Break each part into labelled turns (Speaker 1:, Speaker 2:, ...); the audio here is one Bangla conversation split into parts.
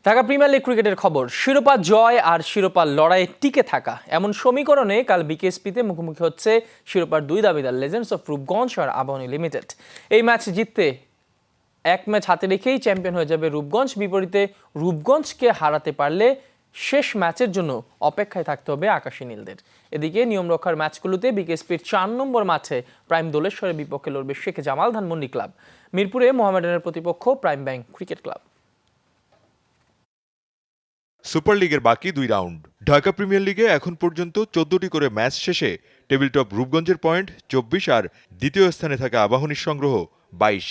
Speaker 1: ঢাকা প্রিমিয়ার লিগ ক্রিকেটের খবর, শিরোপা জয় আর শিরোপা লড়াইয়ে টিকে থাকা এমন সমীকরণে কাল বিকেএসপিতে মুখোমুখি হচ্ছে শিরোপার দুই দাবিদার লেজেন্ডস অফ রূপগঞ্জ আর আবাহনী লিমিটেড। এই ম্যাচ জিততে এক ম্যাচ হাতে রেখেই চ্যাম্পিয়ন হয়ে যাবে রূপগঞ্জ। বিপরীতে রূপগঞ্জকে হারাতে পারলে শেষ ম্যাচের জন্য অপেক্ষায় থাকতে হবে আকাশী নীলদের। এদিকে নিয়ম রক্ষার ম্যাচগুলোতে বিকেএসপির ৪ নম্বর মাঠে প্রাইম দোলেশ্বরের বিপক্ষে লড়বে শেখ জামাল ধানমন্ডি ক্লাব। মিরপুরে মোহামেডানের প্রতিপক্ষ prime bank cricket club.
Speaker 2: Super লিগের বাকি ২ রাউন্ড। ঢাকা প্রিমিয়ার লিগে এখন পর্যন্ত ১৪টি করে ম্যাচ শেষে টেবিল টপ রূপগঞ্জের পয়েন্ট ২৪ আর দ্বিতীয় স্থানে থাকা আবাহনীর সংগ্রহ ২২।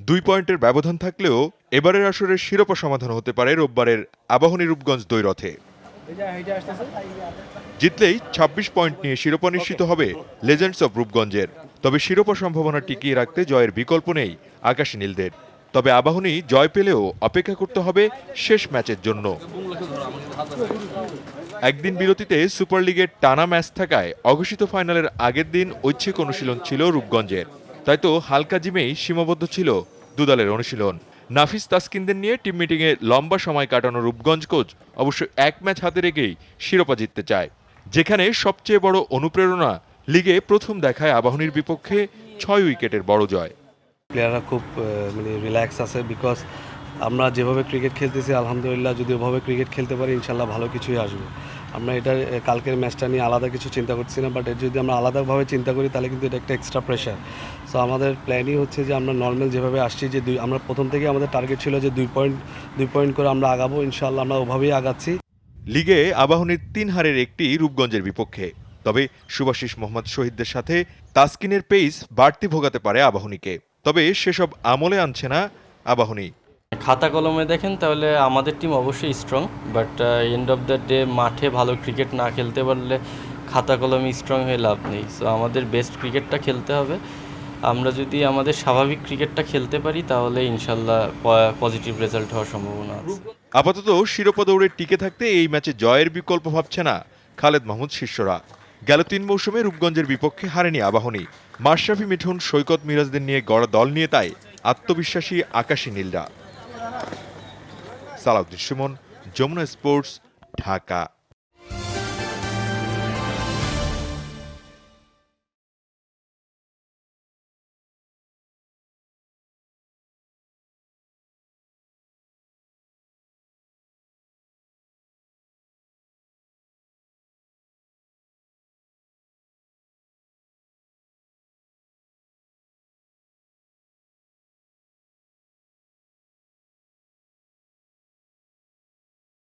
Speaker 2: ২ পয়েন্টের ব্যবধান থাকলেও এবারের আসরের শিরোপা সমাধান হতে পারে রোববারের আবাহনী রূপগঞ্জ দ্বৈরথে। জিতলেই ২৬ পয়েন্ট নিয়ে শিরোপা নিশ্চিত হবে লেজেন্ডস অব রূপগঞ্জের। তবে শিরোপা সম্ভাবনা টিকিয়ে রাখতে জয়ের বিকল্প নেই আকাশী নীলদের। তবে আবাহনী জয় পেলেও অপেক্ষা করতে হবে শেষ ম্যাচের জন্য। একদিন বিরতিতে সুপার লিগের টানা ম্যাচ থাকায় অঘোষিত ফাইনালের আগের দিন ঐচ্ছিক অনুশীলন ছিল রূপগঞ্জের। তাই তো হালকা জিমেই সীমাবদ্ধ ছিল দুদলের অনুশীলন। নাফিস তাসকিনদের নিয়ে টিম মিটিংয়ে লম্বা সময় কাটানো রূপগঞ্জ কোচ অবশ্য এক ম্যাচ হাতে রেখেই শিরোপা জিততে চায়। যেখানে সবচেয়ে বড় অনুপ্রেরণা লিগে প্রথম দেখায় আবাহনীর বিপক্ষে ৬ উইকেটের বড় জয়।
Speaker 3: প্লেয়াররা খুব রিল্যাক্স আছে, বিকজ আমরা যেভাবে ক্রিকেট খেলতেছি আলহামদুলিল্লাহ, যদি ওভাবে ক্রিকেট খেলতে পারি ইনশাল্লাহ ভালো কিছুই আসবে। আমরা এটা কালকের ম্যাচটা নিয়ে আলাদা কিছু চিন্তা করছি না, বাট যদি আমরা আলাদাভাবে চিন্তা করি তাহলে কিন্তু এটা একটা এক্সট্রা প্রেশার। সো আমাদের প্ল্যানই হচ্ছে যে আমরা নর্মাল যেভাবে আসছি, যে আমরা প্রথম থেকে আমাদের টার্গেট ছিল যে 2 পয়েন্ট করে আমরা আগাবো, ইনশাল্লাহ আমরা ওভাবেই আগাচ্ছি।
Speaker 2: লিগে আবাহনীর ৩ হারের একটি রূপগঞ্জের বিপক্ষে। তবে শুভাশিস মোহাম্মদ শহীদদের সাথে তাসকিনের পেস বাড়তি ভোগাতে পারে আবাহনীকে। তবে সেসব আমলে আনছে না আবাহনী।
Speaker 4: খাতা কলমে দেখেন তাহলে আমাদের টিম অবশ্যই strong, but end of the day মাঠে ভালো ক্রিকেট না খেলতে পারলে খাতা কলমে স্ট্রং হয়ে লাভ নেই। সো আমাদের বেস্ট ক্রিকেটটা খেলতে হবে। আমরা যদি আমাদের স্বাভাবিক ক্রিকেটটা খেলতে পারি তাহলে ইনশাল্লাহ পজিটিভ রেজাল্ট হওয়ার সম্ভাবনা আছে।
Speaker 2: আপাতত শিরোপা দৌড়ে টিকে থাকতে এই ম্যাচে জয়ের বিকল্প ভাবছে না খালেদ মাহমুদ শিষ্যরা। গেল ৩ মৌসুমে রূপগঞ্জের বিপক্ষে হারেনি আবাহনী। মাশরাফি, মিঠুন, সৈকত, মিরাজদের নিয়ে গড়া দল নিয়ে তাই আত্মবিশ্বাসী আকাশী নীলরা। সালাউদ্দিন সুমন, যমুনা স্পোর্টস, ঢাকা।